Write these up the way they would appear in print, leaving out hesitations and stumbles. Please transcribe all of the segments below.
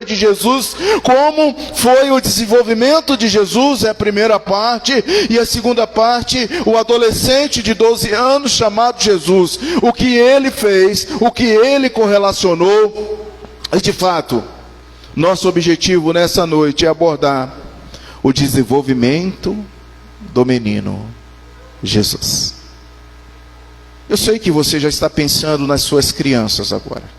de Jesus, como foi o desenvolvimento de Jesus, é a primeira parte, e a segunda parte, o adolescente de 12 anos chamado Jesus, o que ele fez, o que ele correlacionou. E de fato, nosso objetivo nessa noite é abordar o desenvolvimento do menino Jesus. Eu sei que você já está pensando nas suas crianças agora.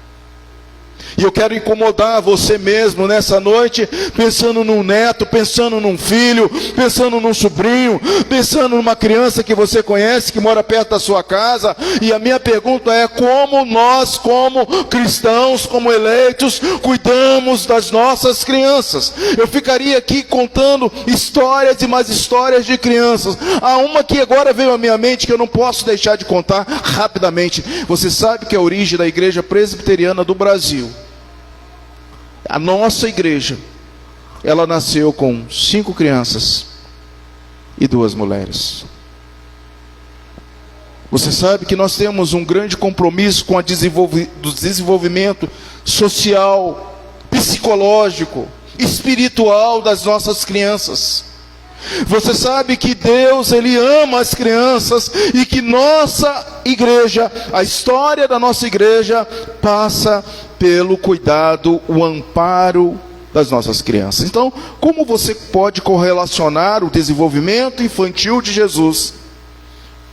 E eu quero incomodar você mesmo nessa noite, pensando num neto, pensando num filho, pensando num sobrinho, pensando numa criança que você conhece, que mora perto da sua casa. E a minha pergunta é: como nós, como cristãos, como eleitos, cuidamos das nossas crianças? Eu ficaria aqui contando histórias e mais histórias de crianças. Há uma que agora veio à minha mente que eu não posso deixar de contar rapidamente. Você sabe que a origem da Igreja Presbiteriana do Brasil, a nossa igreja, ela nasceu com 5 crianças e 2 mulheres. Você sabe que nós temos um grande compromisso com o desenvolvimento social, psicológico, espiritual das nossas crianças. Você sabe que Deus, Ele ama as crianças, e que nossa igreja, a história da nossa igreja, passa pelo cuidado, o amparo das nossas crianças. Então, como você pode correlacionar o desenvolvimento infantil de Jesus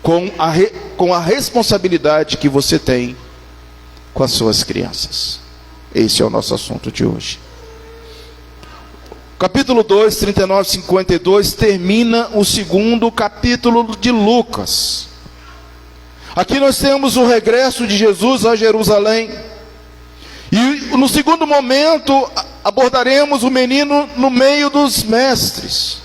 com a responsabilidade que você tem com as suas crianças? Esse é o nosso assunto de hoje. Capítulo 2, 39 e 52, termina o segundo capítulo de Lucas. Aqui nós temos o regresso de Jesus a Jerusalém. E no segundo momento, abordaremos o menino no meio dos mestres.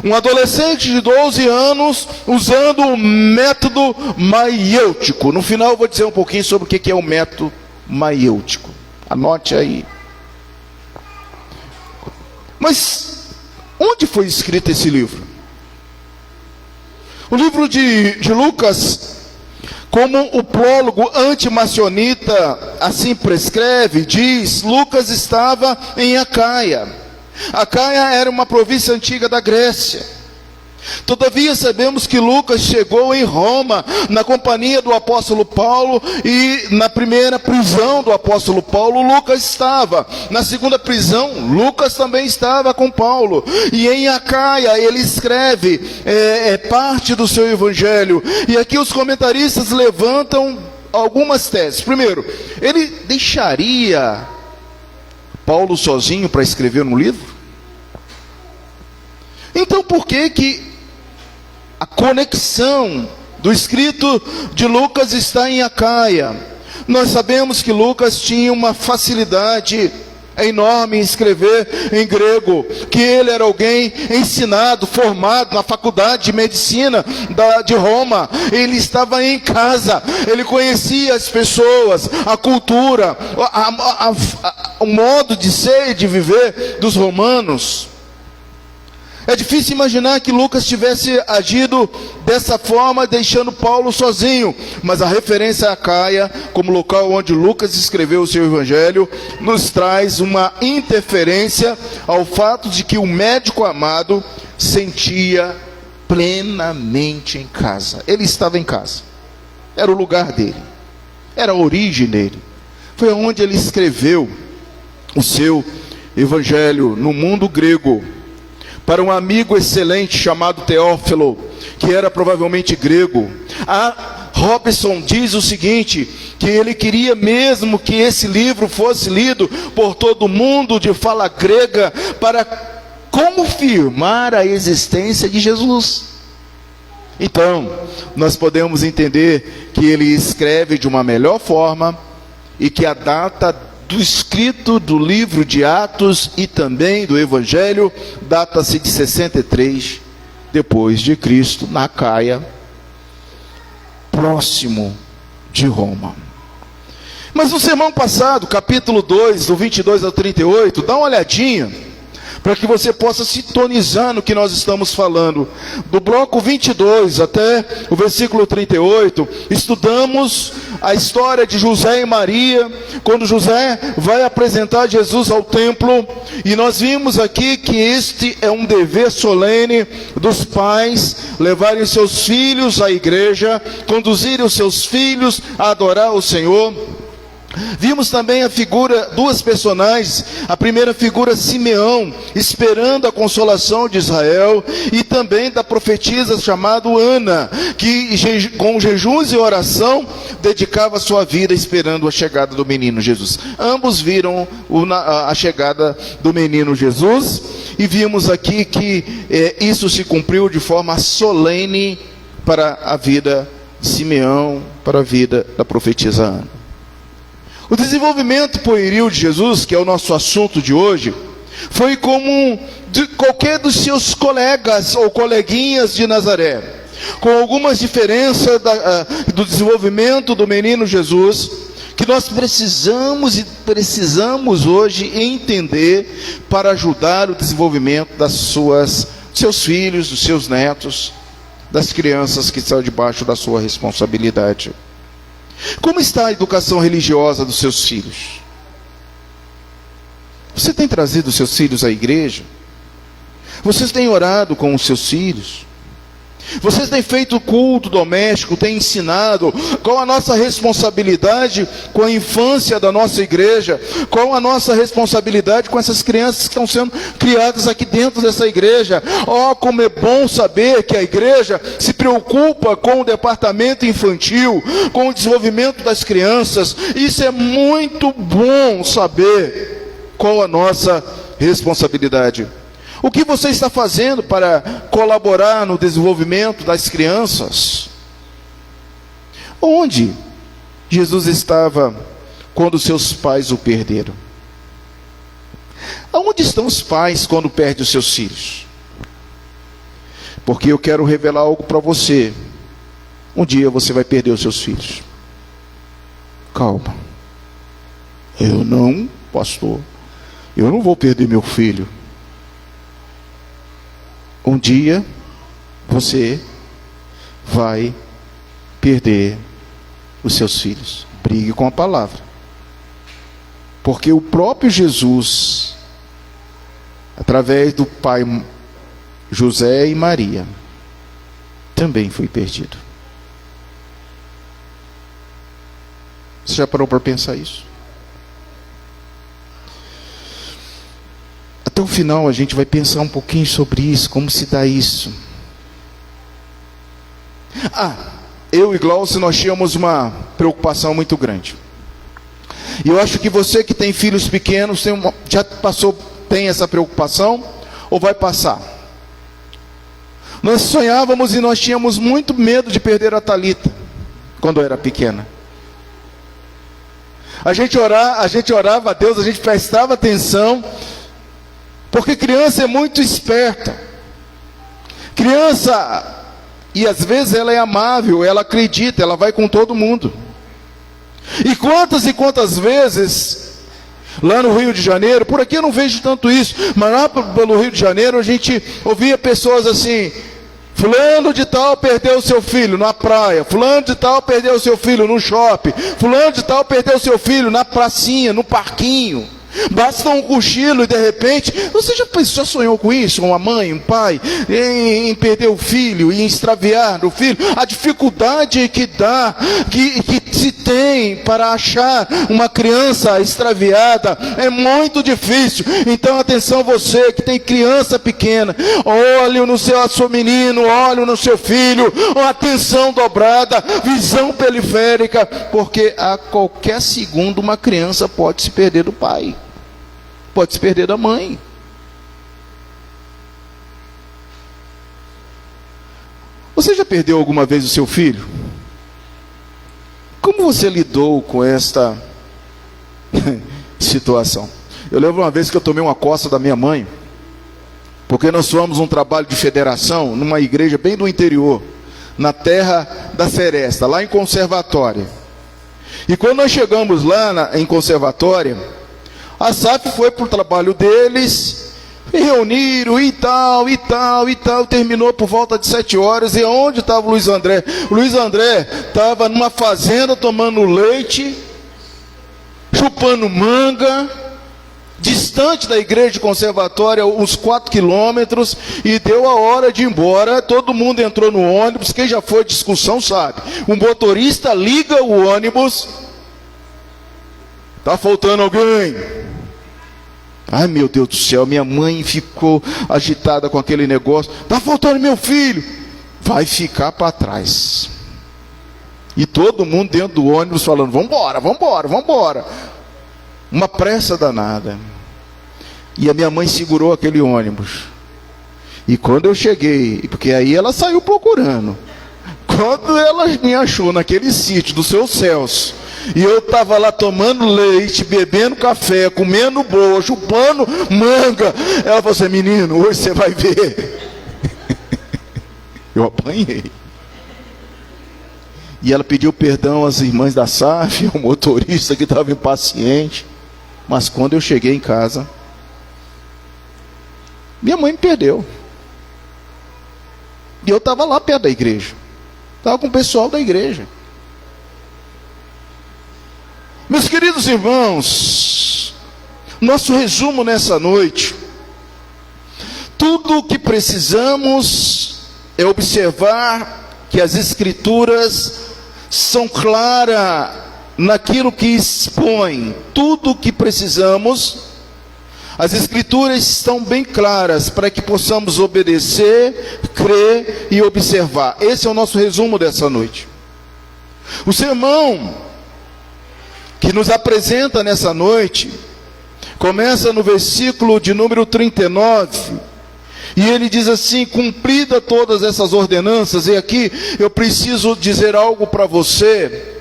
Um adolescente de 12 anos, usando o método maiêutico. No final eu vou dizer um pouquinho sobre o que é o método maiêutico. Anote aí. Mas onde foi escrito esse livro? O livro de Lucas, como o prólogo antimacionita assim prescreve, diz: Lucas estava em Acaia. Acaia era uma província antiga da Grécia. Todavia sabemos que Lucas chegou em Roma na companhia do apóstolo Paulo, e na primeira prisão do apóstolo Paulo, Lucas estava. Na segunda prisão, Lucas também estava com Paulo. E em Acaia ele escreve parte do seu evangelho. E aqui os comentaristas levantam algumas teses. Primeiro, ele deixaria Paulo sozinho para escrever um livro? Então por que a conexão do escrito de Lucas está em Acaia? Nós sabemos que Lucas tinha uma facilidade enorme em escrever em grego, que ele era alguém ensinado, formado na faculdade de medicina de Roma. Ele estava em casa, ele conhecia as pessoas, a cultura, o modo de ser e de viver dos romanos. É difícil imaginar que Lucas tivesse agido dessa forma, deixando Paulo sozinho. Mas a referência a Acaia, como local onde Lucas escreveu o seu evangelho, nos traz uma interferência ao fato de que o médico amado sentia plenamente em casa. Ele estava em casa. Era o lugar dele. Era a origem dele. Foi onde ele escreveu o seu evangelho, no mundo grego, para um amigo excelente chamado Teófilo, que era provavelmente grego. Robson diz o seguinte, que ele queria mesmo que esse livro fosse lido por todo mundo de fala grega, para confirmar a existência de Jesus. Então, nós podemos entender que ele escreve de uma melhor forma, e que a data do escrito do livro de Atos e também do Evangelho data-se de 63 depois de Cristo, na Acaia, próximo de Roma. Mas no sermão passado, capítulo 2, do 22 ao 38, dá uma olhadinha, para que você possa sintonizar no que nós estamos falando. Do bloco 22 até o versículo 38, estudamos a história de José e Maria, quando José vai apresentar Jesus ao templo, e nós vimos aqui que este é um dever solene dos pais, levarem seus filhos à igreja, conduzirem os seus filhos a adorar o Senhor. Vimos também a figura, duas personagens, a primeira figura Simeão, esperando a consolação de Israel, e também da profetisa chamada Ana, que com jejuns e oração, dedicava a sua vida esperando a chegada do menino Jesus. Ambos viram a chegada do menino Jesus, e vimos aqui que isso se cumpriu de forma solene para a vida de Simeão, para a vida da profetisa Ana. O desenvolvimento pueril de Jesus, que é o nosso assunto de hoje, foi como de qualquer dos seus colegas ou coleguinhas de Nazaré, com algumas diferenças do desenvolvimento do menino Jesus, que nós precisamos hoje entender para ajudar o desenvolvimento dos seus filhos, dos seus netos, das crianças que estão debaixo da sua responsabilidade. Como está a educação religiosa dos seus filhos? Você tem trazido os seus filhos à igreja? Vocês têm orado com os seus filhos? Vocês têm feito culto doméstico, têm ensinado? Qual a nossa responsabilidade com a infância da nossa igreja? Qual a nossa responsabilidade com essas crianças que estão sendo criadas aqui dentro dessa igreja? Oh, como é bom saber que a igreja se preocupa com o departamento infantil, com o desenvolvimento das crianças. Isso é muito bom saber qual a nossa responsabilidade. O que você está fazendo para colaborar no desenvolvimento das crianças? Onde Jesus estava quando seus pais o perderam? Aonde estão os pais quando perdem os seus filhos? Porque eu quero revelar algo para você. Um dia você vai perder os seus filhos. Calma. Pastor, eu não vou perder meu filho. Um dia você vai perder os seus filhos. Brigue com a palavra. Porque o próprio Jesus, através do pai José e Maria, também foi perdido. Você já parou para pensar isso? Até o final a gente vai pensar um pouquinho sobre isso, como se dá isso. Eu e Glaucio, nós tínhamos uma preocupação muito grande. E eu acho que você que tem filhos pequenos, tem essa preocupação, ou vai passar? Nós sonhávamos e nós tínhamos muito medo de perder a Thalita, quando eu era pequena. A gente orava a Deus, a gente prestava atenção, porque criança é muito esperta. Criança, e às vezes ela é amável, ela acredita, ela vai com todo mundo. E quantas vezes, lá no Rio de Janeiro, por aqui eu não vejo tanto isso, mas lá pelo Rio de Janeiro a gente ouvia pessoas assim: fulano de tal perdeu o seu filho na praia, fulano de tal perdeu o seu filho no shopping, fulano de tal perdeu o seu filho na pracinha, no parquinho. Basta um cochilo e de repente, você já sonhou com isso? Uma mãe, um pai, em perder o filho, em extraviar o filho? A dificuldade que se tem para achar uma criança extraviada é muito difícil. Então atenção, você que tem criança pequena, olhe no seu menino, olhe no seu filho, atenção dobrada, visão periférica, porque a qualquer segundo uma criança pode se perder do pai, pode se perder da mãe. Você já perdeu alguma vez o seu filho? Como você lidou com esta situação? Eu lembro uma vez que eu tomei uma coça da minha mãe, porque nós fomos um trabalho de federação numa igreja bem do interior, na terra da Seresta, lá em Conservatória. E quando nós chegamos lá em Conservatória, a SAF foi para o trabalho deles, reuniram e tal, terminou por volta de 7 horas, e onde estava o Luiz André? O Luiz André estava numa fazenda tomando leite, chupando manga, distante da igreja conservatória, uns 4 quilômetros, e deu a hora de ir embora. Todo mundo entrou no ônibus. Quem já foi de excursão sabe, o motorista liga o ônibus, está faltando alguém? Ai, meu Deus do céu, minha mãe ficou agitada com aquele negócio. Está faltando meu filho. Vai ficar para trás. E todo mundo dentro do ônibus falando: vambora. Uma pressa danada. E a minha mãe segurou aquele ônibus. E quando eu cheguei, porque aí ela saiu procurando, quando ela me achou naquele sítio do seu Celso, e eu estava lá tomando leite, bebendo café, comendo boa, chupando manga, ela falou assim: menino, hoje você vai ver. Eu apanhei. E ela pediu perdão às irmãs da SAF, ao motorista que estava impaciente. Mas quando eu cheguei em casa, minha mãe me perdeu. E eu estava lá perto da igreja, estava com o pessoal da igreja. Meus queridos irmãos, nosso resumo nessa noite: tudo o que precisamos é observar que as Escrituras são claras naquilo que expõe. Tudo o que precisamos, as Escrituras estão bem claras para que possamos obedecer, crer e observar. Esse é o nosso resumo dessa noite. O sermão que nos apresenta nessa noite começa no versículo de número 39, e ele diz assim: cumprida todas essas ordenanças. E aqui eu preciso dizer algo para você,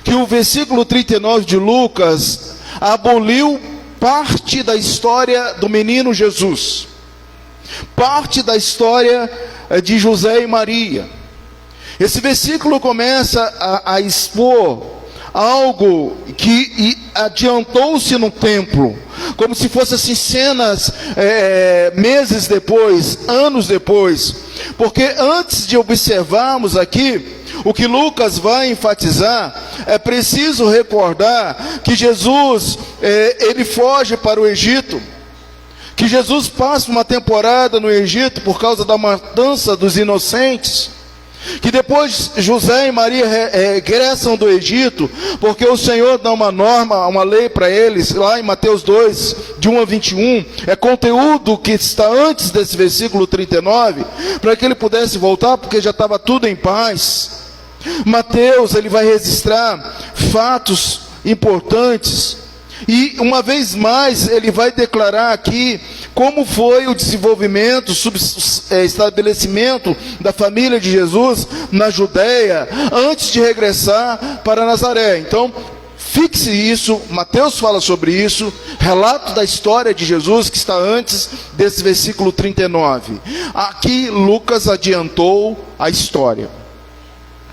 que o versículo 39 de Lucas aboliu parte da história do menino Jesus, parte da história de José e Maria. Esse versículo começa a expor algo que adiantou-se no templo, como se fosse assim cenas meses depois, anos depois, porque antes de observarmos aqui o que Lucas vai enfatizar, é preciso recordar que Jesus ele foge para o Egito, que Jesus passa uma temporada no Egito por causa da matança dos inocentes, que depois José e Maria regressam do Egito, porque o Senhor dá uma norma, uma lei para eles, lá em Mateus 2, de 1 a 21, é conteúdo que está antes desse versículo 39, para que ele pudesse voltar, porque já estava tudo em paz. Mateus, ele vai registrar fatos importantes, e uma vez mais ele vai declarar aqui como foi o desenvolvimento, estabelecimento da família de Jesus na Judéia, antes de regressar para Nazaré. Então, fixe isso, Mateus fala sobre isso, relato da história de Jesus que está antes desse versículo 39. Aqui Lucas adiantou a história,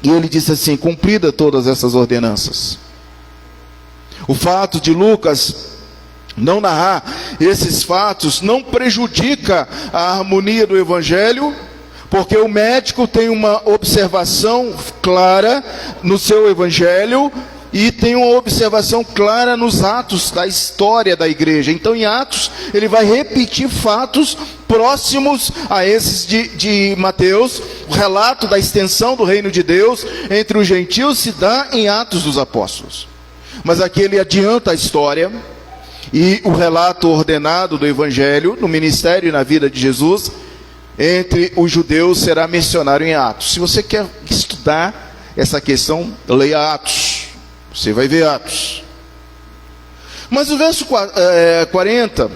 e ele disse assim: cumprida todas essas ordenanças. O fato de Lucas não narrar esses fatos não prejudica a harmonia do Evangelho, porque o médico tem uma observação clara no seu Evangelho e tem uma observação clara nos atos da história da igreja. Então, em Atos, ele vai repetir fatos próximos a esses de Mateus. O relato da extensão do reino de Deus entre os gentios se dá em Atos dos Apóstolos. Mas aqui ele adianta a história e o relato ordenado do Evangelho, no ministério e na vida de Jesus, entre os judeus, será mencionado em Atos. Se você quer estudar essa questão, leia Atos. Você vai ver Atos. Mas o verso 40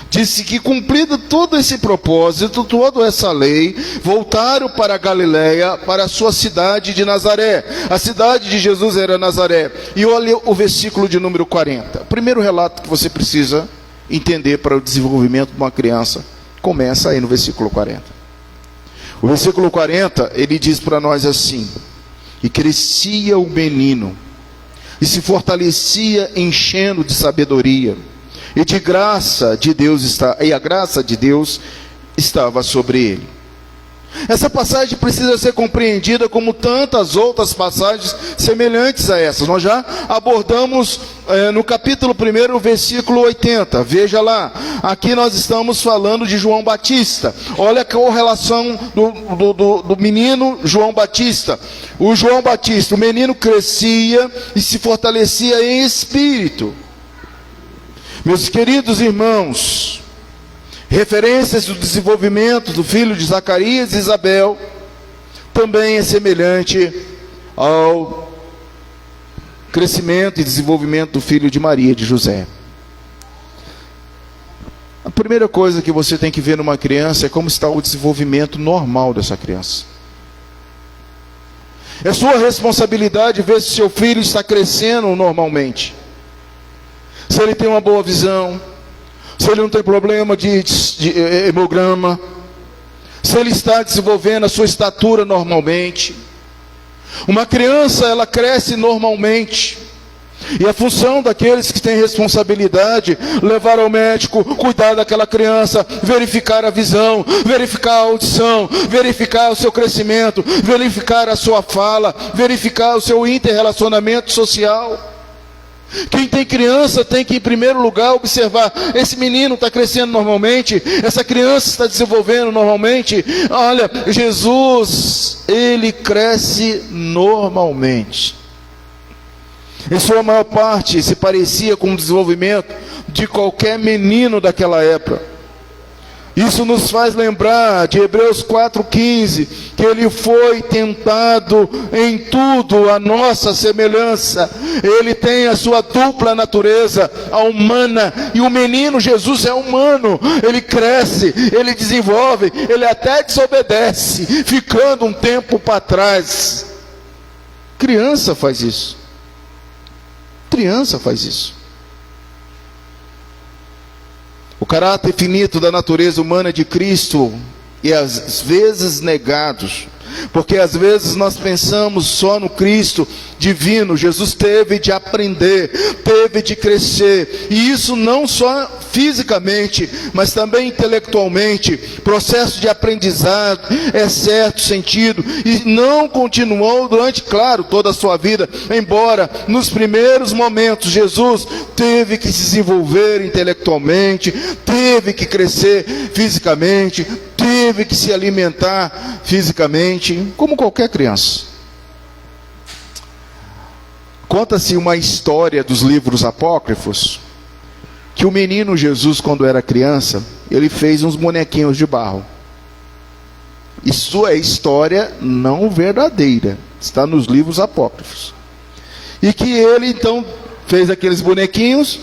disse que, cumprido todo esse propósito, toda essa lei, voltaram para a Galileia, para a sua cidade de Nazaré. A cidade de Jesus era Nazaré. E olha o versículo de número 40. O primeiro relato que você precisa entender para o desenvolvimento de uma criança começa aí no versículo 40. O versículo 40, ele diz para nós assim: e crescia o menino, e se fortalecia enchendo de sabedoria, e a graça de Deus estava sobre ele. Essa passagem precisa ser compreendida como tantas outras passagens semelhantes a essas. Nós já abordamos no capítulo 1, versículo 80. Veja lá, aqui nós estamos falando de João Batista. Olha a correlação do menino João Batista. O João Batista, o menino crescia e se fortalecia em espírito. Meus queridos irmãos, referências do desenvolvimento do filho de Zacarias e Isabel também é semelhante ao crescimento e desenvolvimento do filho de Maria e de José. A primeira coisa que você tem que ver numa criança é como está o desenvolvimento normal dessa criança. É sua responsabilidade ver se seu filho está crescendo normalmente, se ele tem uma boa visão, se ele não tem problema de hemograma, se ele está desenvolvendo a sua estatura normalmente. Uma criança, ela cresce normalmente, e a função daqueles que têm responsabilidade, levar ao médico, cuidar daquela criança, verificar a visão, verificar a audição, verificar o seu crescimento, verificar a sua fala, verificar o seu interrelacionamento social. Quem tem criança tem que, em primeiro lugar, observar: esse menino está crescendo normalmente, essa criança está desenvolvendo normalmente. Olha, Jesus, ele cresce normalmente. Em sua maior parte se parecia com o desenvolvimento de qualquer menino daquela época. Isso nos faz lembrar de Hebreus 4,15, que ele foi tentado em tudo a nossa semelhança. Ele tem a sua dupla natureza, a humana, e o menino Jesus é humano. Ele cresce, ele desenvolve, ele até desobedece, ficando um tempo para trás. Criança faz isso. Criança faz isso. O caráter finito da natureza humana de Cristo é às vezes negados, porque às vezes nós pensamos só no Cristo divino. Jesus teve de aprender, teve de crescer, e isso não só fisicamente, mas também intelectualmente. Processo de aprendizado é certo sentido, e não continuou durante, claro, toda a sua vida, embora nos primeiros momentos Jesus teve que se desenvolver intelectualmente, teve que crescer fisicamente, teve que se alimentar fisicamente, como qualquer criança. Conta-se uma história dos livros apócrifos, que o menino Jesus, quando era criança, ele fez uns bonequinhos de barro. Isso é história não verdadeira, está nos livros apócrifos. E que ele então fez aqueles bonequinhos,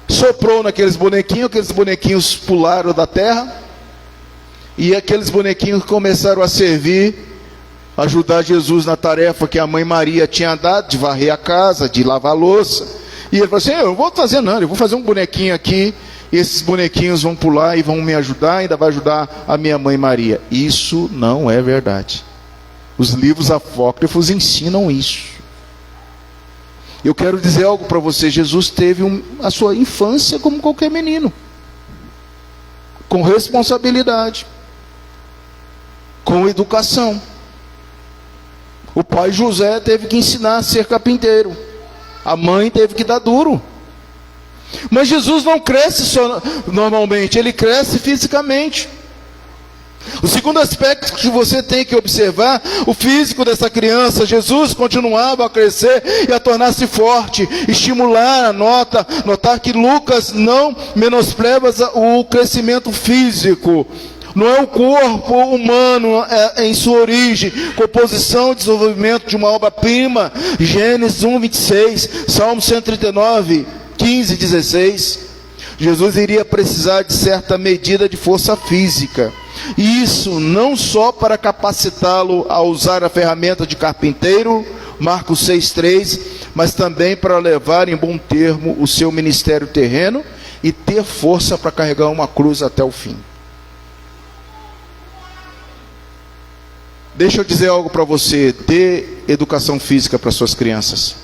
soprou naqueles bonequinhos, aqueles bonequinhos pularam da terra, e aqueles bonequinhos começaram a servir, ajudar Jesus na tarefa que a mãe Maria tinha dado, de varrer a casa, de lavar a louça. E ele falou assim: eu não vou fazer nada, eu vou fazer um bonequinho aqui, e esses bonequinhos vão pular e vão me ajudar, ainda vai ajudar a minha mãe Maria. Isso não é verdade. Os livros apócrifos ensinam isso. Eu quero dizer algo para você: Jesus teve a sua infância como qualquer menino, com responsabilidade, com educação. O pai José teve que ensinar a ser carpinteiro, a mãe teve que dar duro. Mas Jesus não cresce só normalmente, ele cresce fisicamente. O segundo aspecto que você tem que observar, o físico dessa criança. Jesus continuava a crescer e a tornar-se forte, estimular, notar que Lucas não menospreza o crescimento físico. Não é o corpo humano em sua origem, composição e desenvolvimento de uma obra-prima. Gênesis 1:26, Salmo 139, 15 e 16. Jesus iria precisar de certa medida de força física. E isso não só para capacitá-lo a usar a ferramenta de carpinteiro, Marcos 6:3, mas também para levar em bom termo o seu ministério terreno e ter força para carregar uma cruz até o fim. Deixa eu dizer algo para você: dê educação física para suas crianças.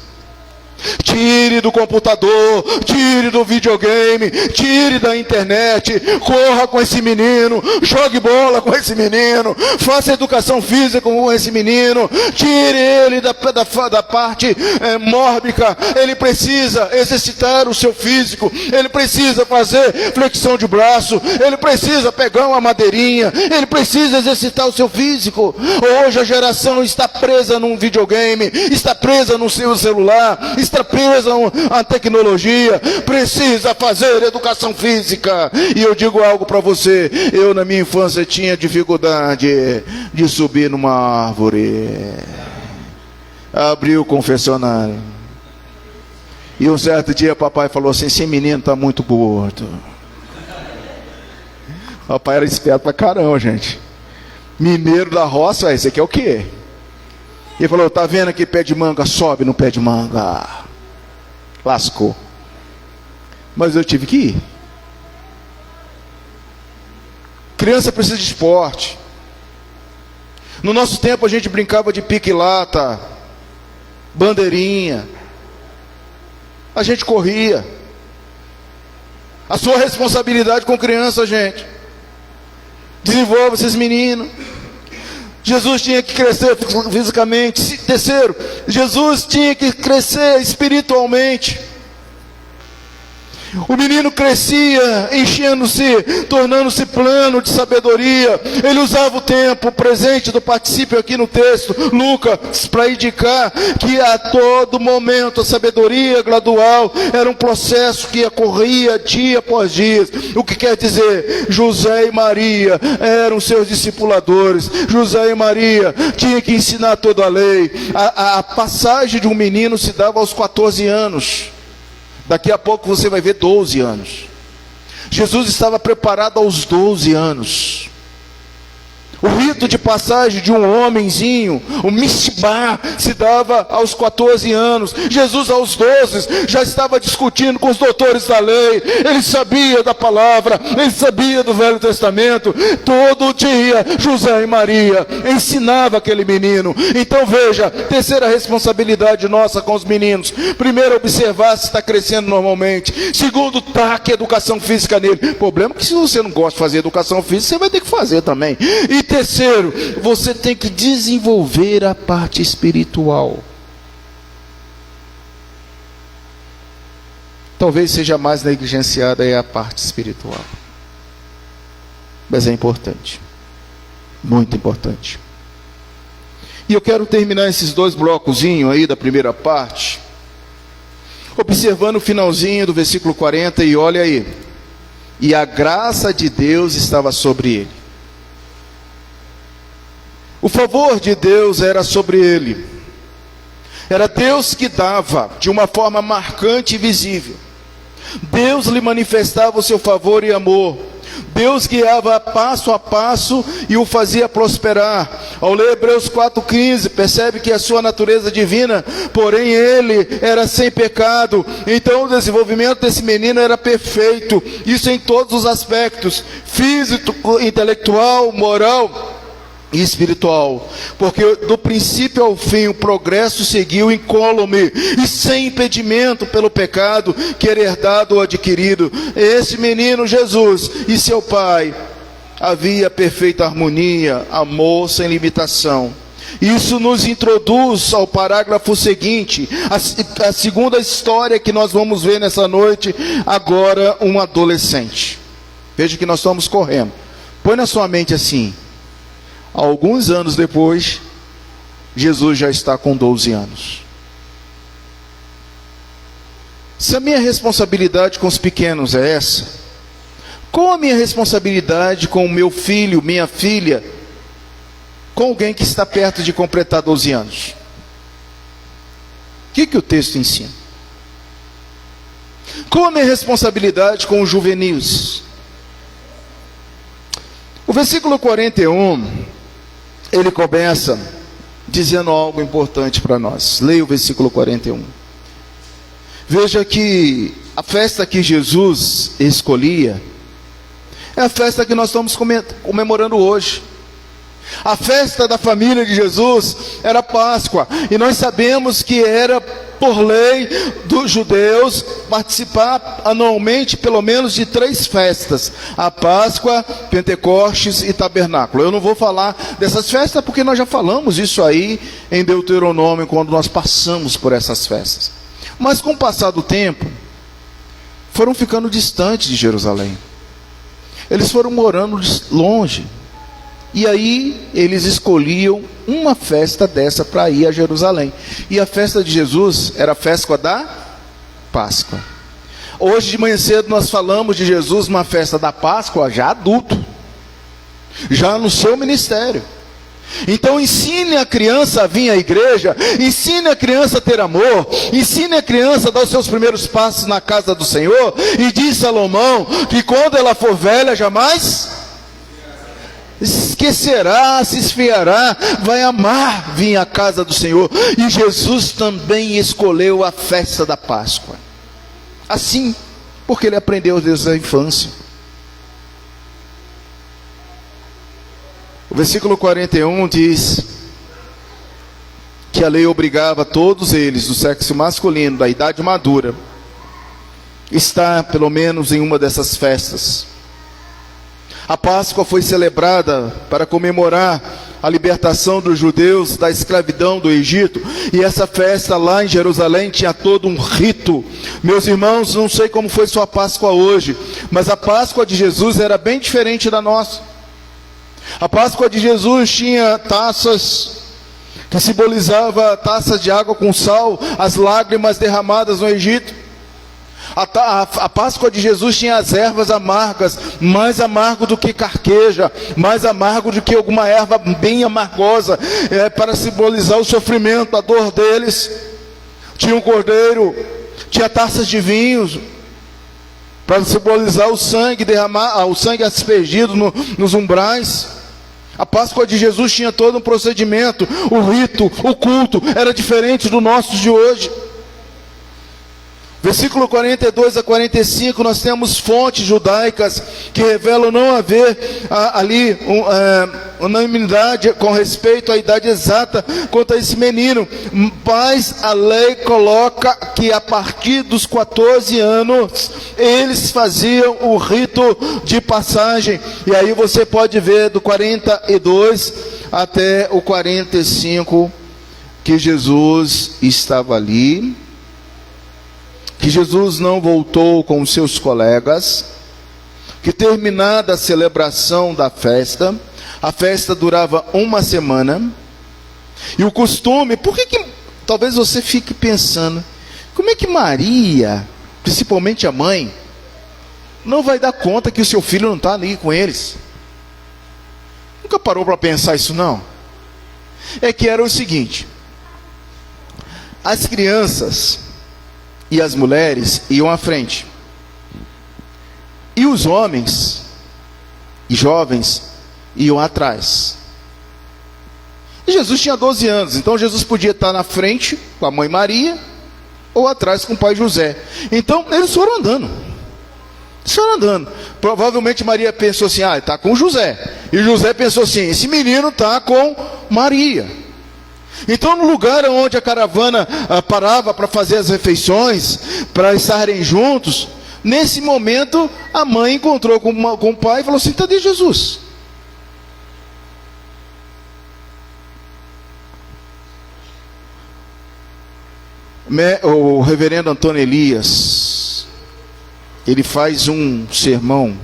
Tire do computador, tire do videogame, tire da internet, corra com esse menino, jogue bola com esse menino, faça educação física com esse menino, tire ele da parte mórbica. Ele precisa exercitar o seu físico, ele precisa fazer flexão de braço, ele precisa pegar uma madeirinha, ele precisa exercitar o seu físico. Hoje a geração está presa num videogame, está presa no seu celular, está presa à tecnologia, precisa fazer educação física. E eu digo algo para você: eu na minha infância tinha dificuldade de subir numa árvore. Abri o confessionário e um certo dia papai falou assim: esse menino está muito gordo. Papai era esperto pra caramba, gente. Mineiro da roça, esse aqui é o quê? Ele falou: tá vendo aqui pé de manga? Sobe no pé de manga. Lascou. Mas eu tive que ir. Criança precisa de esporte. No nosso tempo a gente brincava de pique-lata, bandeirinha. A gente corria. A sua responsabilidade com criança, gente. Desenvolva esses meninos. Jesus tinha que crescer fisicamente. Terceiro, Jesus tinha que crescer espiritualmente. O menino crescia, enchendo-se, tornando-se plano de sabedoria. Ele usava o tempo presente do particípio aqui no texto, Lucas, para indicar que a todo momento a sabedoria gradual era um processo que ocorria dia após dia. O que quer dizer? José e Maria eram seus discipuladores. José e Maria tinham que ensinar toda a lei. A passagem de um menino se dava aos 14 anos. Daqui a pouco você vai ver 12 anos. Jesus estava preparado aos 12 anos. O rito de passagem de um homenzinho, o mishbá, se dava aos 14 anos. Jesus aos 12 já estava discutindo com os doutores da lei. Ele sabia da palavra, ele sabia do Velho Testamento. Todo dia José e Maria ensinavam aquele menino. Então veja, terceira responsabilidade nossa com os meninos: primeiro, observar se está crescendo normalmente. Segundo, taque educação física nele. O problema é que se você não gosta de fazer educação física, você vai ter que fazer também. E terceiro, você tem que desenvolver a parte espiritual. Talvez seja mais negligenciada a parte espiritual, mas é importante, muito importante. E eu quero terminar esses dois blocozinhos aí da primeira parte, observando o finalzinho do versículo 40, e olha aí: e a graça de Deus estava sobre ele. O favor de Deus era sobre ele. Era Deus que dava de uma forma marcante e visível. Deus lhe manifestava o seu favor e amor. Deus guiava passo a passo e o fazia prosperar. Ao ler Hebreus 4,15, percebe que a sua natureza divina, porém ele era sem pecado. Então o desenvolvimento desse menino era perfeito. Isso em todos os aspectos: físico, intelectual, moral e espiritual, porque do princípio ao fim o progresso seguiu incólume e sem impedimento pelo pecado, quer herdado ou adquirido. Esse menino Jesus e seu pai havia perfeita harmonia, amor sem limitação. Isso nos introduz ao parágrafo seguinte, a segunda história que nós vamos ver nessa noite. Agora um adolescente. Veja que nós estamos correndo. Põe na sua mente assim: alguns anos depois, Jesus já está com 12 anos. Se a minha responsabilidade com os pequenos é essa, qual a minha responsabilidade com o meu filho, minha filha, com alguém que está perto de completar 12 anos? O que o texto ensina? Qual a minha responsabilidade com os juvenis? O versículo 41... ele começa dizendo algo importante para nós. Leia o versículo 41. Veja que a festa que Jesus escolhia é a festa que nós estamos comemorando hoje. A festa da família de Jesus era Páscoa, e nós sabemos que era por lei dos judeus, participar anualmente pelo menos de 3 festas: a Páscoa, Pentecostes e Tabernáculo. Eu não vou falar dessas festas porque nós já falamos isso aí em Deuteronômio, quando nós passamos por essas festas. Mas com o passar do tempo, foram ficando distantes de Jerusalém. Eles foram morando longe. E aí eles escolhiam uma festa dessa para ir a Jerusalém. E a festa de Jesus era a festa da Páscoa. Hoje de manhã cedo nós falamos de Jesus numa festa da Páscoa já adulto, já no seu ministério. Então ensine a criança a vir à igreja, ensine a criança a ter amor, ensine a criança a dar os seus primeiros passos na casa do Senhor. E diz Salomão que quando ela for velha jamais esquecerá, se esfriará, vai amar vir à casa do Senhor. E Jesus também escolheu a festa da Páscoa, assim, porque ele aprendeu desde a infância. O versículo 41 diz que a lei obrigava todos eles, do sexo masculino, da idade madura, estar pelo menos em uma dessas festas. A Páscoa foi celebrada para comemorar a libertação dos judeus da escravidão do Egito. E essa festa lá em Jerusalém tinha todo um rito. Meus irmãos, não sei como foi sua Páscoa hoje, mas a Páscoa de Jesus era bem diferente da nossa. A Páscoa de Jesus tinha taças que simbolizava taças de água com sal, as lágrimas derramadas no Egito. A Páscoa de Jesus tinha as ervas amargas, mais amargo do que carqueja, mais amargo do que alguma erva bem amargosa, para simbolizar o sofrimento, a dor deles. Tinha um cordeiro, tinha taças de vinhos, para simbolizar o sangue derramado, o sangue aspergido nos umbrais. A Páscoa de Jesus tinha todo um procedimento, o rito, o culto era diferente do nosso de hoje. Versículo 42 a 45, nós temos fontes judaicas que revelam não haver ali unanimidade com respeito à idade exata quanto a esse menino, mas a lei coloca que a partir dos 14 anos eles faziam o rito de passagem. E aí você pode ver do 42 até o 45 que Jesus estava ali, que Jesus não voltou com os seus colegas, que terminada a celebração da festa, a festa durava uma semana, e o costume, por que talvez você fique pensando, como é que Maria, principalmente a mãe, não vai dar conta que o seu filho não está ali com eles? Nunca parou para pensar isso não? É que era o seguinte, as crianças e as mulheres iam à frente, e os homens e jovens iam atrás. E Jesus tinha 12 anos, então Jesus podia estar na frente com a mãe Maria, ou atrás com o pai José. Então eles foram andando. Provavelmente Maria pensou assim, está com José. E José pensou assim, esse menino está com Maria. Então no lugar onde a caravana parava para fazer as refeições, para estarem juntos, nesse momento a mãe encontrou com o pai e falou assim, cadê Jesus? O reverendo Antônio Elias, ele faz um sermão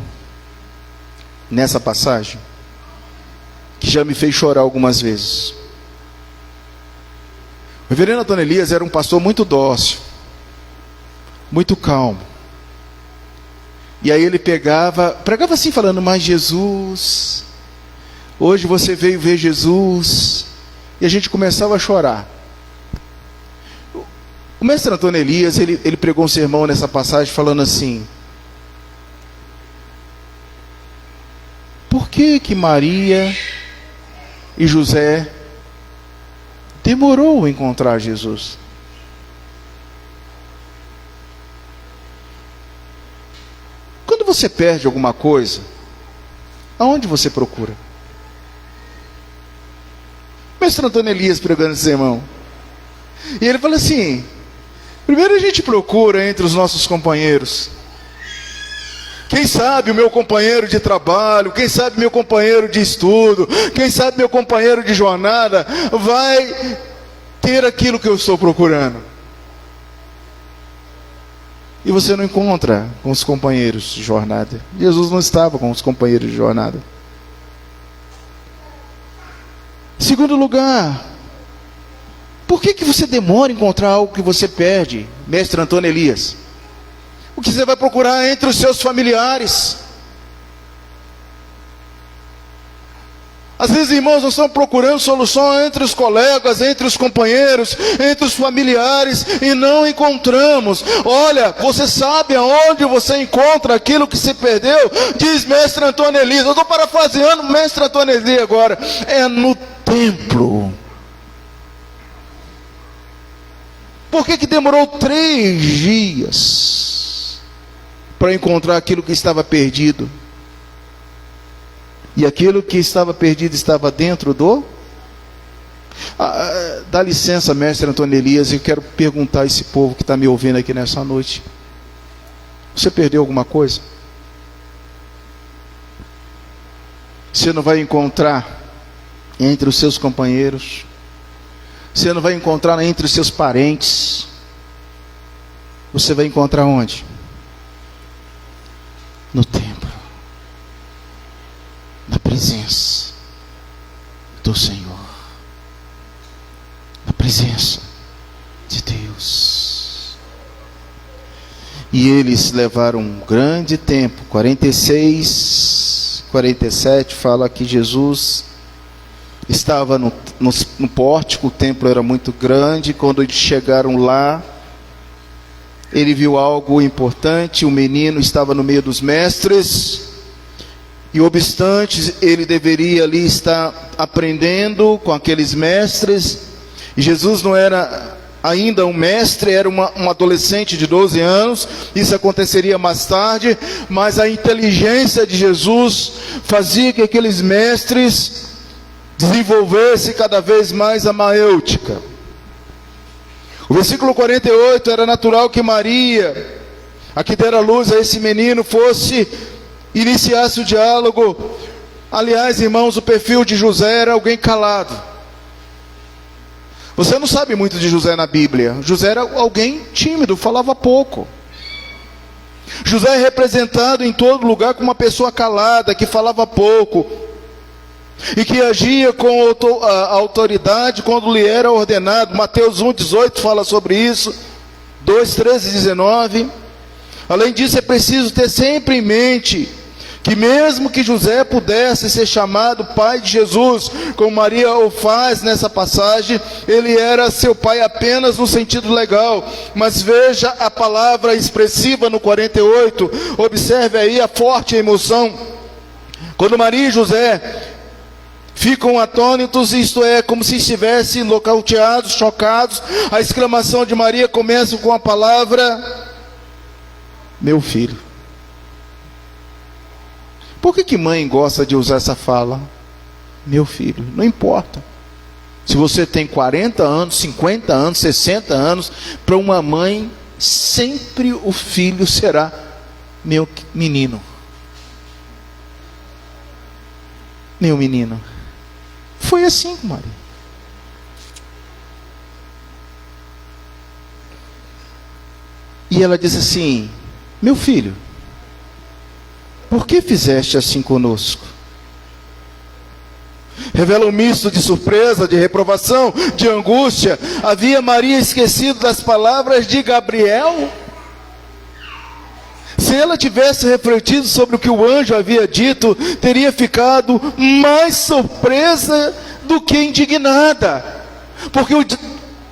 nessa passagem que já me fez chorar algumas vezes. O reverendo Antônio Elias era um pastor muito dócil, muito calmo. E aí ele pregava assim falando, mas Jesus, hoje você veio ver Jesus. E a gente começava a chorar. O mestre Antônio Elias, ele pregou um sermão nessa passagem falando assim, por que Maria e José demorou a encontrar Jesus? Quando você perde alguma coisa, aonde você procura? Mestre Antônio Elias pregando esse sermão. E ele fala assim, Primeiro a gente procura entre os nossos companheiros. Quem sabe o meu companheiro de trabalho, quem sabe meu companheiro de estudo, quem sabe meu companheiro de jornada vai ter aquilo que eu estou procurando. E você não encontra com os companheiros de jornada. Jesus não estava com os companheiros de jornada. Segundo lugar, por que você demora em encontrar algo que você perde, mestre Antônio Elias? O que você vai procurar entre os seus familiares? Às vezes, irmãos, nós estamos procurando solução entre os colegas, entre os companheiros, entre os familiares, e não encontramos. Olha, você sabe aonde você encontra aquilo que se perdeu? Diz mestre Antônio Elias. Eu estou parafraseando mestre Antônio Elias agora. É no templo. Por que demorou 3 dias para encontrar aquilo que estava perdido? E aquilo que estava perdido estava dentro do... dá licença, mestre Antônio Elias, eu quero perguntar a esse povo que está me ouvindo aqui nessa noite. Você perdeu alguma coisa? Você não vai encontrar entre os seus companheiros, você não vai encontrar entre os seus parentes, você vai encontrar onde? No templo, na presença do Senhor, na presença de Deus. E eles levaram um grande tempo, 46, 47, fala que Jesus estava no pórtico, o templo era muito grande. Quando eles chegaram lá, ele viu algo importante, o menino estava no meio dos mestres, e obstante ele deveria ali estar aprendendo com aqueles mestres, e Jesus não era ainda um mestre, era um adolescente de 12 anos, isso aconteceria mais tarde, mas a inteligência de Jesus fazia que aqueles mestres desenvolvessem cada vez mais a maêutica. O versículo 48, era natural que Maria, a que dera luz a esse menino, iniciasse o diálogo. Aliás, irmãos, o perfil de José era alguém calado. Você não sabe muito de José na Bíblia. José era alguém tímido, falava pouco. José é representado em todo lugar como uma pessoa calada, que falava pouco, e que agia com a autoridade quando lhe era ordenado. Mateus 1,18 fala sobre isso, 2,13-19. Além disso, é preciso ter sempre em mente que mesmo que José pudesse ser chamado pai de Jesus, como Maria o faz nessa passagem, ele era seu pai apenas no sentido legal. Mas veja a palavra expressiva no 48, observe aí a forte emoção. Quando Maria e José ficam atônitos, isto é, como se estivessem nocauteados, chocados, a exclamação de Maria começa com a palavra: meu filho. Por que mãe gosta de usar essa fala? Meu filho. Não importa se você tem 40 anos, 50 anos, 60 anos, para uma mãe, sempre o filho será meu menino. Meu menino. Foi assim com Maria. E ela disse assim: meu filho, por que fizeste assim conosco? Revela um misto de surpresa, de reprovação, de angústia. Havia Maria esquecido das palavras de Gabriel? Se ela tivesse refletido sobre o que o anjo havia dito, teria ficado mais surpresa do que indignada, porque o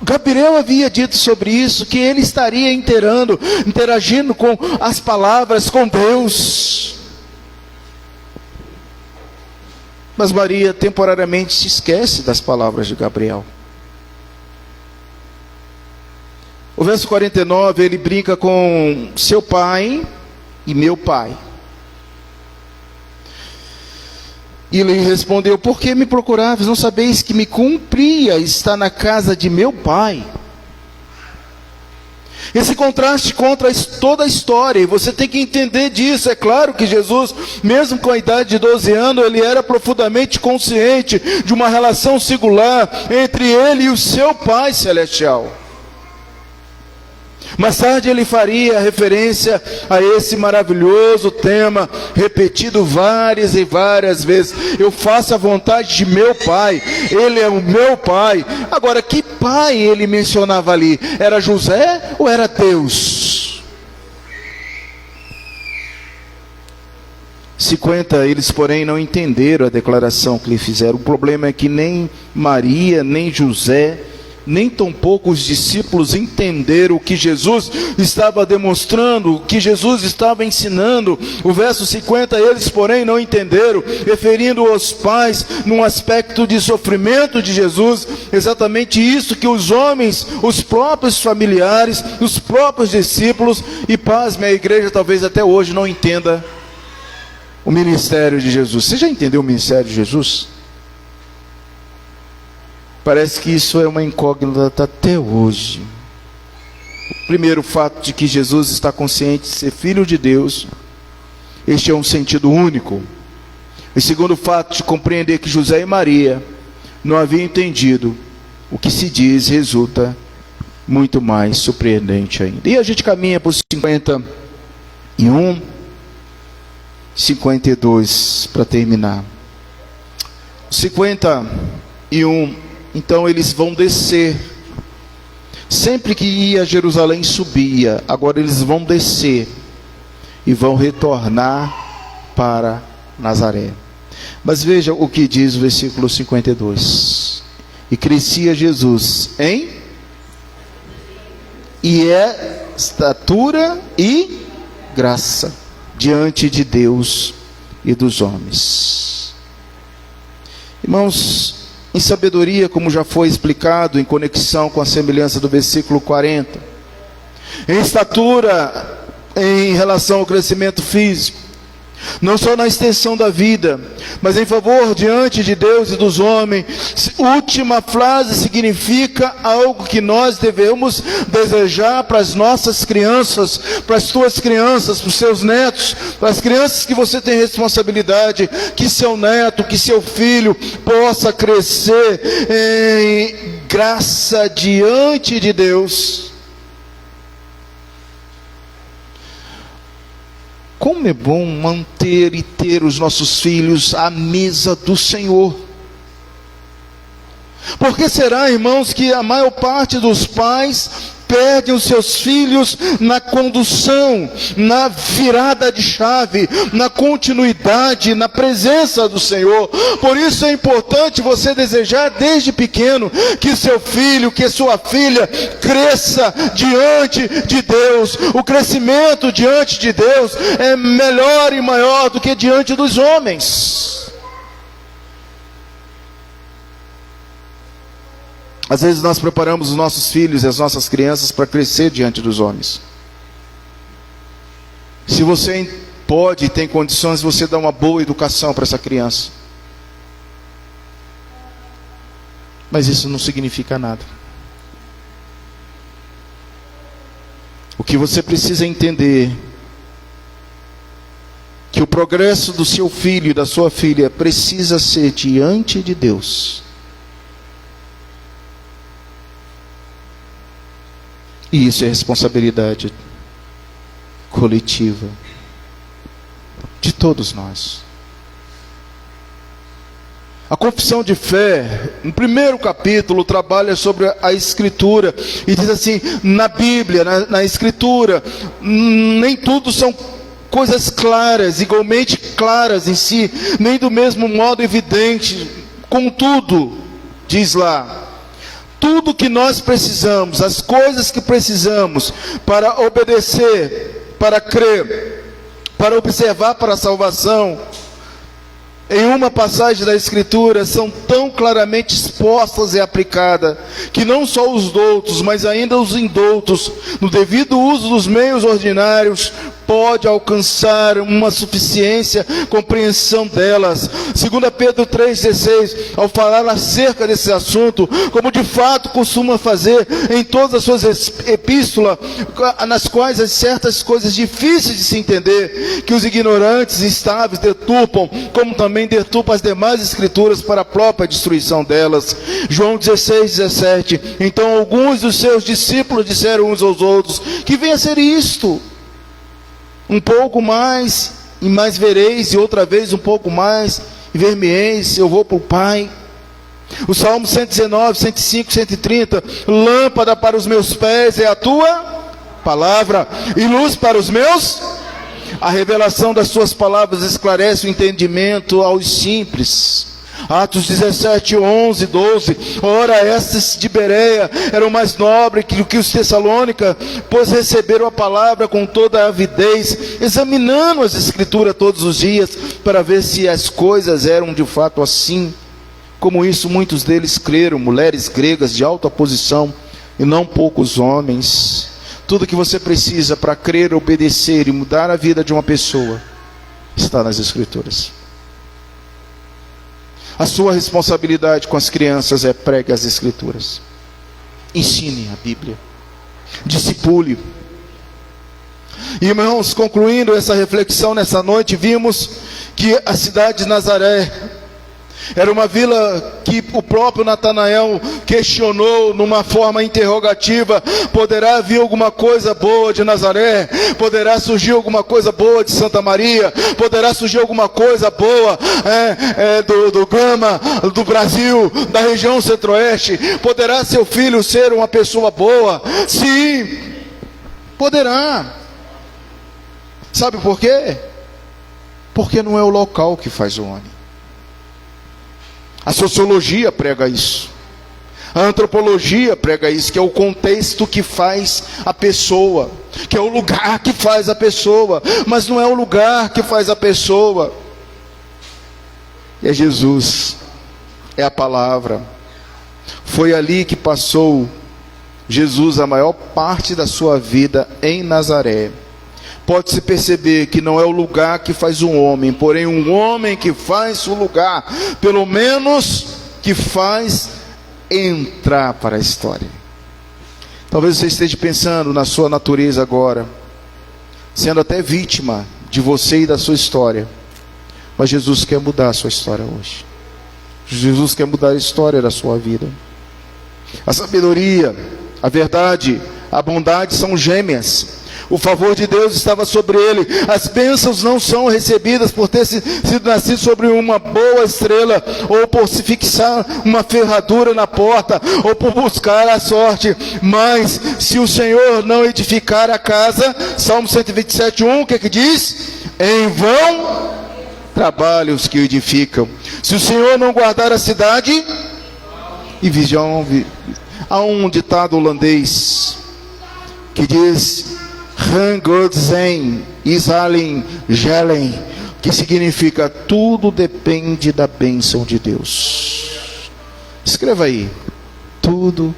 Gabriel havia dito sobre isso, que ele estaria interagindo com as palavras, com Deus. Mas Maria temporariamente se esquece das palavras de Gabriel. O verso 49, ele brinca com seu pai e meu pai. E ele respondeu: por que me procuráveis? Não sabeis que me cumpria estar na casa de meu pai? Esse contraste contra toda a história, e você tem que entender disso. É claro que Jesus, mesmo com a idade de 12 anos, ele era profundamente consciente de uma relação singular entre ele e o seu Pai Celestial. Mais tarde ele faria referência a esse maravilhoso tema, repetido várias e várias vezes: eu faço a vontade de meu Pai, Ele é o meu Pai. Agora, que pai ele mencionava ali? Era José ou era Deus? 50, eles porém não entenderam a declaração que lhe fizeram. O problema é que nem Maria, nem José, nem tampouco os discípulos entenderam o que Jesus estava demonstrando, o que Jesus estava ensinando. O verso 50, eles porém não entenderam, referindo aos pais num aspecto de sofrimento de Jesus, exatamente isso que os homens, os próprios familiares, os próprios discípulos, e pasme, a igreja talvez até hoje não entenda o ministério de Jesus. Você já entendeu o ministério de Jesus? Parece que isso é uma incógnita até hoje. O primeiro fato de que Jesus está consciente de ser Filho de Deus, este é um sentido único. O segundo fato de compreender que José e Maria não haviam entendido o que se diz, resulta muito mais surpreendente ainda. E a gente caminha para os 51, 52 para terminar. 51. Então eles vão descer. Sempre que ia a Jerusalém subia, agora eles vão descer e vão retornar para Nazaré. Mas veja o que diz o versículo 52. E crescia Jesus em estatura e graça diante de Deus e dos homens. Irmãos, em sabedoria, como já foi explicado, em conexão com a semelhança do versículo 40. Em estatura, em relação ao crescimento físico. Não só na extensão da vida, mas em favor diante de Deus e dos homens. Última frase significa algo que nós devemos desejar para as nossas crianças, para as tuas crianças, para os seus netos, para as crianças que você tem responsabilidade, que seu neto, que seu filho possa crescer em graça diante de Deus. Como é bom manter e ter os nossos filhos à mesa do Senhor. Porque será, irmãos, que a maior parte dos pais perdem os seus filhos na condução, na virada de chave, na continuidade, na presença do Senhor. Por isso é importante você desejar desde pequeno que seu filho, que sua filha cresça diante de Deus. O crescimento diante de Deus é melhor e maior do que diante dos homens. Às vezes nós preparamos os nossos filhos e as nossas crianças para crescer diante dos homens. Se você pode e tem condições, você dá uma boa educação para essa criança. Mas isso não significa nada. O que você precisa entender, que o progresso do seu filho e da sua filha precisa ser diante de Deus. E isso é responsabilidade coletiva de todos nós. A confissão de fé, no primeiro capítulo, trabalha sobre a Escritura e diz assim: na Bíblia, na Escritura, nem tudo são coisas claras, igualmente claras em si, nem do mesmo modo evidente. Contudo, diz lá, tudo que nós precisamos, as coisas que precisamos para obedecer, para crer, para observar para a salvação, em uma passagem da Escritura, são tão claramente expostas e aplicadas, que não só os doutos, mas ainda os indoutos, no devido uso dos meios ordinários, pode alcançar uma suficiência, compreensão delas. 2 Pedro 3,16, ao falar acerca desse assunto, como de fato costuma fazer em todas as suas epístolas, nas quais há certas coisas difíceis de se entender, que os ignorantes e instáveis deturpam, como também deturpam as demais escrituras para a própria destruição delas. João 16:17, então alguns dos seus discípulos disseram uns aos outros, que venha a ser isto, um pouco mais, e mais vereis, e outra vez um pouco mais, e ver-me-eis, eu vou para o Pai. O Salmo 119, 105, 130, lâmpada para os meus pés é a tua palavra, e luz para os meus. A revelação das tuas palavras esclarece o entendimento aos simples. Atos 17, 11, 12, ora estes de Bereia eram mais nobres que os Tessalônica, pois receberam a palavra com toda a avidez, examinando as escrituras todos os dias, para ver se as coisas eram de fato assim. Como isso, muitos deles creram, mulheres gregas de alta posição, e não poucos homens. Tudo que você precisa para crer, obedecer e mudar a vida de uma pessoa, está nas escrituras. A sua responsabilidade com as crianças é pregue as escrituras. Ensine a Bíblia. Discipule. Irmãos, concluindo essa reflexão nessa noite, vimos que a cidade de Nazaré era uma vila que o próprio Natanael questionou numa forma interrogativa: poderá vir alguma coisa boa de Nazaré? Poderá surgir alguma coisa boa de Santa Maria? Poderá surgir alguma coisa boa do Gama, do Brasil, da região centro-oeste? Poderá seu filho ser uma pessoa boa? Sim, poderá. Sabe por quê? Porque não é o local que faz o homem. A sociologia prega isso. A antropologia prega isso, que é o contexto que faz a pessoa, que é o lugar que faz a pessoa, mas não é o lugar que faz a pessoa. É Jesus, é a palavra. Foi ali que passou Jesus a maior parte da sua vida, em Nazaré. Pode-se perceber que não é o lugar que faz um homem, porém um homem que faz o lugar, pelo menos que faz entrar para a história. Talvez você esteja pensando na sua natureza agora, sendo até vítima de você e da sua história, mas Jesus quer mudar a sua história hoje. Jesus quer mudar a história da sua vida. A sabedoria, a verdade, a bondade são gêmeas. O favor de Deus estava sobre ele. As bênçãos não são recebidas por ter sido nascido sobre uma boa estrela, ou por se fixar uma ferradura na porta, ou por buscar a sorte. Mas se o Senhor não edificar a casa, Salmo 127, 1, o que diz? Em vão trabalham os que o edificam. Se o Senhor não guardar a cidade, e vigiam. Há um ditado holandês que diz: Han God zijn is alleen gelen, que significa tudo depende da bênção de Deus. Escreva aí: tudo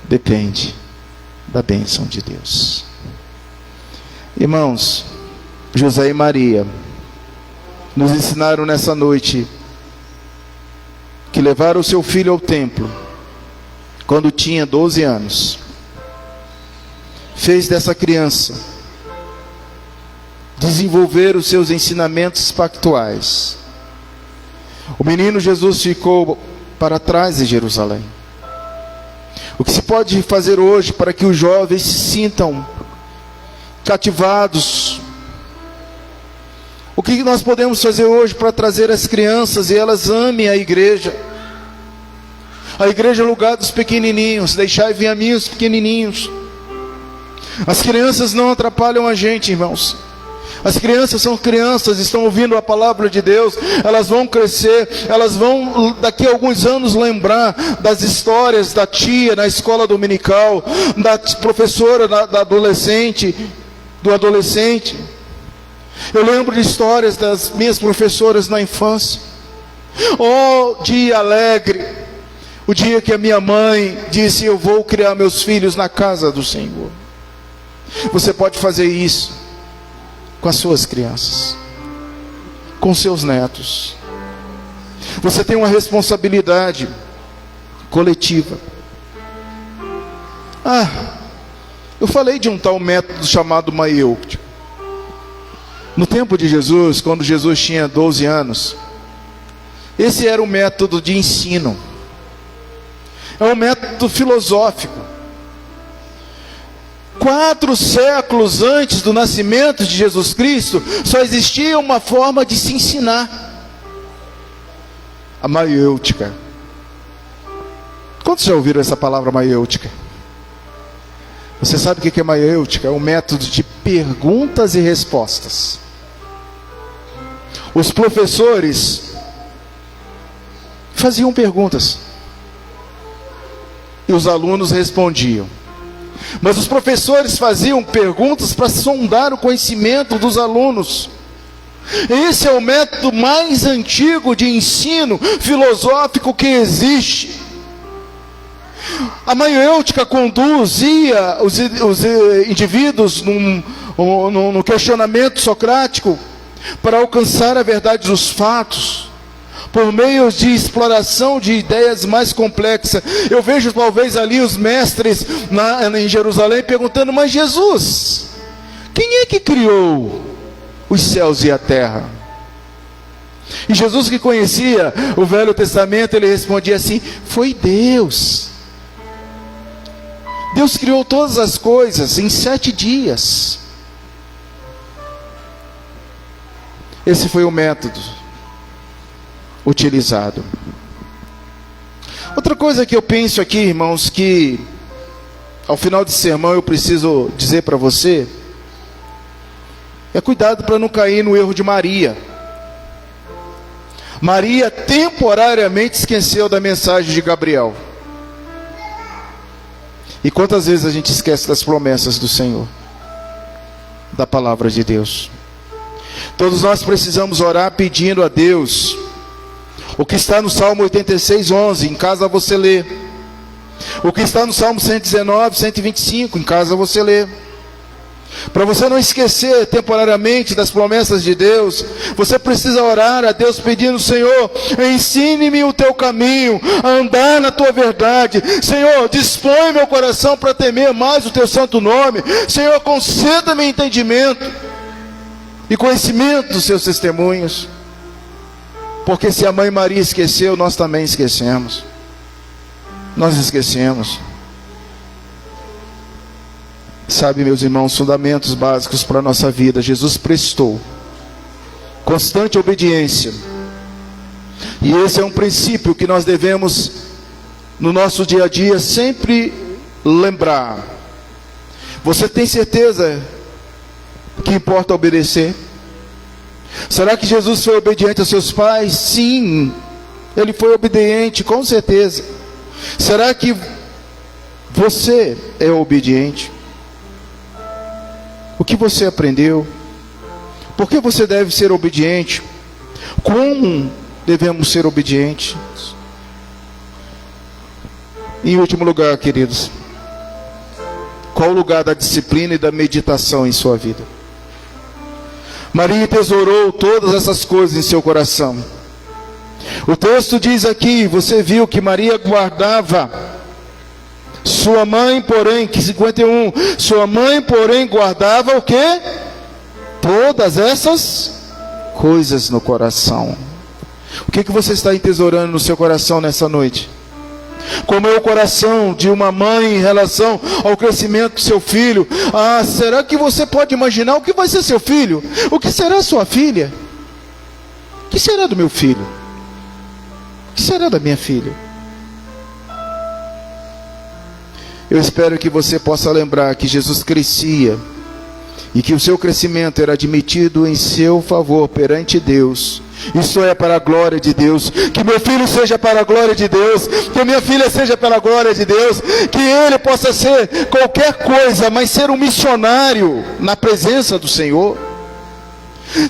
depende da bênção de Deus. Irmãos, José e Maria nos ensinaram nessa noite que levaram o seu filho ao templo quando tinha 12 anos. Fez dessa criança desenvolver os seus ensinamentos pactuais. O menino Jesus ficou para trás em Jerusalém. O que se pode fazer hoje para que os jovens se sintam cativados? O que nós podemos fazer hoje para trazer as crianças e elas amem a igreja? A igreja é o lugar dos pequenininhos. Deixai vir a mim os pequenininhos. As crianças não atrapalham a gente, irmãos. As crianças são crianças, estão ouvindo a palavra de Deus. Elas vão crescer, elas vão daqui a alguns anos lembrar das histórias da tia na escola dominical, da professora da adolescente, do adolescente. Eu lembro de histórias das minhas professoras na infância. Oh, dia alegre, o dia que a minha mãe disse: eu vou criar meus filhos na casa do Senhor. Você pode fazer isso com as suas crianças, com seus netos. Você tem uma responsabilidade coletiva. Eu falei de um tal método chamado maiêutica. No tempo de Jesus, quando Jesus tinha 12 anos, esse era o método de ensino. É um método filosófico. 4 séculos antes do nascimento de Jesus Cristo, só existia uma forma de se ensinar: a maiêutica. Quantos já ouviram essa palavra maiêutica? Você sabe o que é maiêutica? É um método de perguntas e respostas. Os professores faziam perguntas e os alunos respondiam. Mas os professores faziam perguntas para sondar o conhecimento dos alunos. Esse é o método mais antigo de ensino filosófico que existe. A maiêutica conduzia os indivíduos no questionamento socrático para alcançar a verdade dos fatos, por meio de exploração de ideias mais complexas. Eu vejo talvez ali os mestres em Jerusalém perguntando: mas Jesus, quem é que criou os céus e a terra? E Jesus, que conhecia o Velho Testamento, ele respondia assim: foi Deus. Deus criou todas as coisas em 7 dias. Esse foi o método utilizado. Outra coisa que eu penso aqui, irmãos, que ao final de sermão eu preciso dizer para você, é cuidado para não cair no erro de Maria. Maria temporariamente esqueceu da mensagem de Gabriel. E quantas vezes a gente esquece das promessas do Senhor, da palavra de Deus? Todos nós precisamos orar pedindo a Deus o que está no Salmo 86:11, em casa você lê. O que está no Salmo 119, 125, em casa você lê. Para você não esquecer temporariamente das promessas de Deus, você precisa orar a Deus pedindo: Senhor, ensine-me o teu caminho, a andar na tua verdade. Senhor, dispõe meu coração para temer mais o teu santo nome. Senhor, conceda-me entendimento e conhecimento dos seus testemunhos. Porque se a mãe Maria esqueceu, nós também esquecemos. Nós esquecemos. Sabe, meus irmãos, fundamentos básicos para a nossa vida. Jesus prestou constante obediência. E esse é um princípio que nós devemos, no nosso dia a dia, sempre lembrar. Você tem certeza que importa obedecer? Será que Jesus foi obediente aos seus pais? Sim, ele foi obediente, com certeza. Será que você é obediente? O que você aprendeu? Por que você deve ser obediente? Como devemos ser obedientes? Em último lugar, queridos, qual o lugar da disciplina e da meditação em sua vida? Maria tesourou todas essas coisas em seu coração. O texto diz aqui, você viu que Maria guardava. Sua mãe, porém, que 51, sua mãe, porém, guardava o quê? Todas essas coisas no coração. O que você está entesourando no seu coração nessa noite? Como é o coração de uma mãe em relação ao crescimento do seu filho? Será que você pode imaginar o que vai ser seu filho? O que será sua filha? O que será do meu filho? O que será da minha filha? Eu espero que você possa lembrar que Jesus crescia e que o seu crescimento era admitido em seu favor perante Deus. Isto é, para a glória de Deus. Que meu filho seja para a glória de Deus, que minha filha seja para a glória de Deus, que ele possa ser qualquer coisa, mas ser um missionário na presença do Senhor.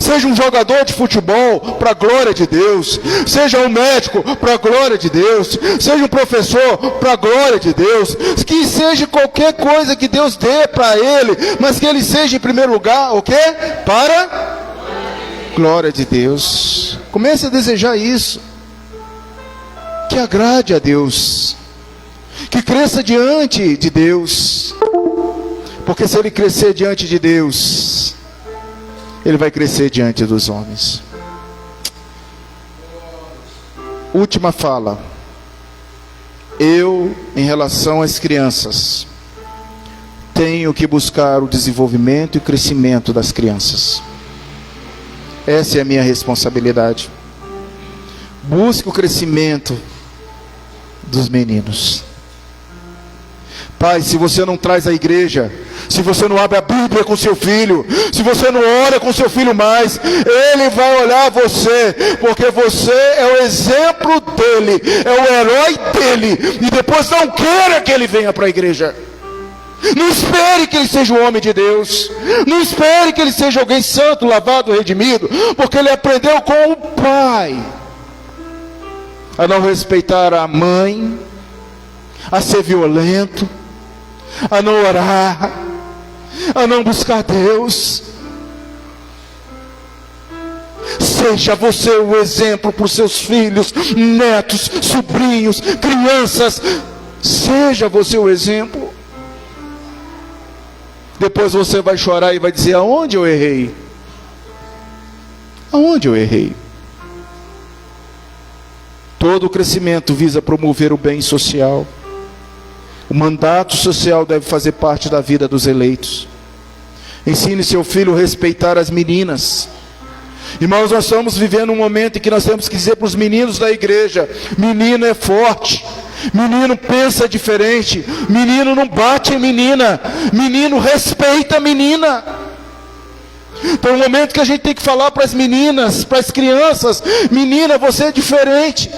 Seja um jogador de futebol para a glória de Deus. Seja um médico para a glória de Deus. Seja um professor para a glória de Deus. Que seja qualquer coisa que Deus dê para ele, mas que ele seja em primeiro lugar, o quê? Para a glória de Deus. Comece a desejar isso. Que agrade a Deus. Que cresça diante de Deus. Porque se ele crescer diante de Deus, ele vai crescer diante dos homens. Última fala. Eu, em relação às crianças, tenho que buscar o desenvolvimento e crescimento das crianças. Essa é a minha responsabilidade. Busque o crescimento dos meninos. Pai, se você não traz a igreja, se você não abre a Bíblia com seu filho, se você não ora com seu filho mais, ele vai olhar você, porque você é o exemplo dele, é o herói dele, e depois não queira que ele venha para a igreja. Não espere que ele seja o homem de Deus, não espere que ele seja alguém santo, lavado, redimido, porque ele aprendeu com o pai a não respeitar a mãe, a ser violento, a não orar, a não buscar Deus. Seja você o exemplo para os seus filhos, netos, sobrinhos, crianças. Seja você o exemplo. Depois você vai chorar e vai dizer: aonde eu errei? Aonde eu errei? Todo o crescimento visa promover o bem social. O mandato social deve fazer parte da vida dos eleitos. Ensine seu filho a respeitar as meninas. Irmãos, nós estamos vivendo um momento em que nós temos que dizer para os meninos da igreja: menino é forte, menino pensa diferente, menino não bate em menina, menino respeita a menina. Então é um momento que a gente tem que falar para as meninas, para as crianças: menina, você é diferente.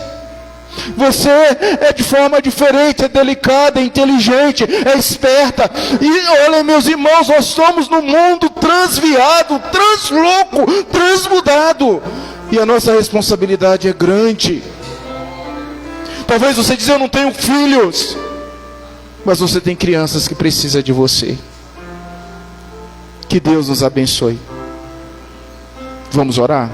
Você é de forma diferente, é delicada, é inteligente, é esperta. E olha, meus irmãos, nós estamos num mundo transviado, translouco, transmudado. E a nossa responsabilidade é grande. Talvez você diz: eu não tenho filhos. Mas você tem crianças que precisam de você. Que Deus nos abençoe. Vamos orar?